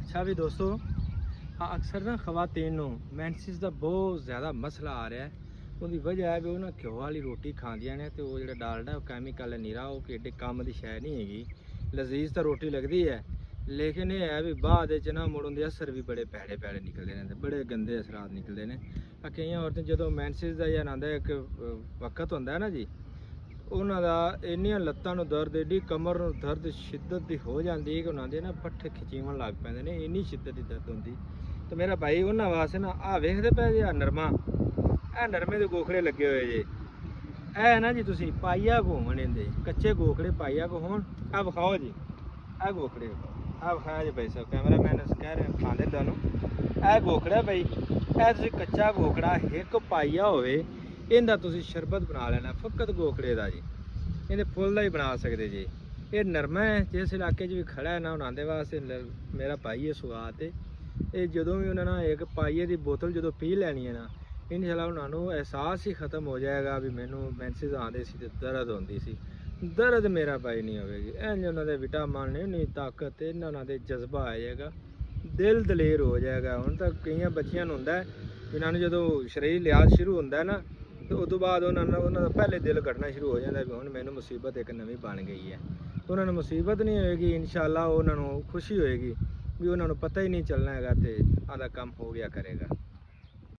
अच्छा भी दोस्तों, हाँ अक्सर ना खवातीन नूं मैंसिस का बहुत ज़्यादा मसला आ रहा है। उसकी वजह है भी वो ना घ्यो वाली रोटी खांदियां ने तो वो जो डालडा है कैमिकल है नीरा, वो एडे काम की शै नहीं हैगी। लजीज तो रोटी लगती है, लेकिन ये है भी बाद ना मुड़ उनके असर भी बड़े भैड़े भैड़े निकलते हैं, बड़े गंदे असरात निकलते हैं। कई औरतें जो मैंसिस का या आंदा एक वक्त होंदा है ना जी, ਉਹਨਾਂ ਦਾ ਇੰਨੀਆਂ ਲੱਤਾਂ ਨੂੰ ਦਰਦ, ਏਡੀ ਕਮਰ ਨੂੰ ਦਰਦ ਸ਼ਿੱਦਤ ਦੀ ਹੋ ਜਾਂਦੀ ਹੈ ਕਿ ਉਹਨਾਂ ਦੇ ਨਾ ਪੱਠੇ ਖਿਚੀਵਣ ਲੱਗ ਪੈਂਦੇ ਨੇ, ਇੰਨੀ ਸ਼ਿੱਦਤ ਦੀ ਦਰਦ ਹੁੰਦੀ। ਤੇ ਮੇਰਾ ਭਾਈ ਉਹਨਾਂ ਵਾਸਤੇ ਨਾ ਆਹ ਵੇਖਦੇ ਪਏ ਜੇ ਨਰਮਾ, ਇਹ ਨਰਮੇ ਦੇ ਗੋਖੜੇ ਲੱਗੇ ਹੋਏ ਜੇ, ਇਹ ਨਾ ਜੀ ਤੁਸੀਂ ਪਾਈਆ ਘੁੰਮਣ ਇਹਦੇ ਕੱਚੇ ਗੋਖੜੇ ਪਾਈਆ ਕੋ ਹੋਣ, ਆਹ ਵਿਖਾਓ ਜੀ, ਆਹ ਗੋਖੜੇ ਆਹ ਵਿਖਾਇਆ ਜੀ ਭਾਈ ਸਾਹਿਬ, ਕੈਮਰਾ ਮੈਨ ਕਹਿ ਰਹੇ ਖਾਂਦੇ ਤੁਹਾਨੂੰ, ਇਹ ਗੋਖੜਾ ਭਾਈ, ਇਹ ਤੁਸੀਂ ਕੱਚਾ ਗੋਖੜਾ ਇੱਕ ਪਾਈਆ ਹੋਵੇ, ਇਹਦਾ ਤੁਸੀਂ ਸ਼ਰਬਤ ਬਣਾ ਲੈਣਾ ਫਕਤ ਗੋਖੜੇ ਦਾ ਜੀ, ਇਹਦੇ ਫੁੱਲ ਦਾ ਹੀ ਬਣਾ ਸਕਦੇ ਜੀ। ਇਹ ਨਰਮਾ ਹੈ, ਜਿਸ ਇਲਾਕੇ 'ਚ ਵੀ ਖੜਾ ਹੈ ਨਾ ਉਹਨਾਂ ਦੇ ਵਾਸਤੇ ਮੇਰਾ ਭਾਈ ਹੈ ਸੁਗਾਤ ਤੇ, ਇਹ ਜਦੋਂ ਵੀ ਉਹਨਾਂ ਨੇ ਇੱਕ ਪਾਈਏ ਦੀ ਬੋਤਲ ਜਦੋਂ ਪੀ ਲੈਣੀ ਹੈ ਨਾ, ਇਨਸ਼ਾਅੱਲਾ ਉਹਨਾਂ ਨੂੰ ਅਹਿਸਾਸ ਹੀ ਖਤਮ ਹੋ ਜਾਏਗਾ ਵੀ ਮੈਨੂੰ ਮੈਂਸਿਸ ਆਉਂਦੇ ਸੀ ਤੇ ਦਰਦ ਹੁੰਦੀ ਸੀ, ਦਰਦ ਮੇਰਾ ਭਾਈ ਨਹੀਂ ਹੋਵੇਗੀ। ਇੰਝ ਉਹਨਾਂ ਦੇ ਵਿਟਾਮਿਨ ਨੇ ਨਹੀਂ ਤਾਕਤ, ਇਹਨਾਂ ਦੇ ਜਜ਼ਬਾ ਆ ਜਾਏਗਾ, ਦਿਲ ਦਲੇਰ ਹੋ ਜਾਏਗਾ। ਹੁਣ ਤਾਂ ਕਈਆਂ ਬੱਚਿਆਂ ਨੂੰ ਹੁੰਦਾ ਇਹਨਾਂ ਨੂੰ ਜਦੋਂ ਸਰੀਰ ਲਿਹਾਜ਼ ਸ਼ੁਰੂ ਹੁੰਦਾ ਨਾ, ਤੇ ਉਸ ਤੋਂ ਬਾਅਦ ਉਹਨਾਂ ਦਾ ਪਹਿਲੇ ਦਿਲ ਕੱਟਣਾ ਸ਼ੁਰੂ ਹੋ ਜਾਂਦਾ ਵੀ ਹੁਣ ਮੈਨੂੰ ਮੁਸੀਬਤ ਇੱਕ ਨਵੀਂ ਬਣ ਗਈ ਹੈ। ਉਹਨਾਂ ਨੂੰ ਮੁਸੀਬਤ ਨਹੀਂ ਹੋਏਗੀ, ਇਨਸ਼ਾਅੱਲਾ ਉਹਨਾਂ ਨੂੰ ਖੁਸ਼ੀ ਹੋਏਗੀ ਵੀ ਉਹਨਾਂ ਨੂੰ ਪਤਾ ਹੀ ਨਹੀਂ ਚੱਲਣਾ ਹੈਗਾ ਤੇ ਆਹ ਕੰਮ ਹੋ ਗਿਆ ਕਰੇਗਾ।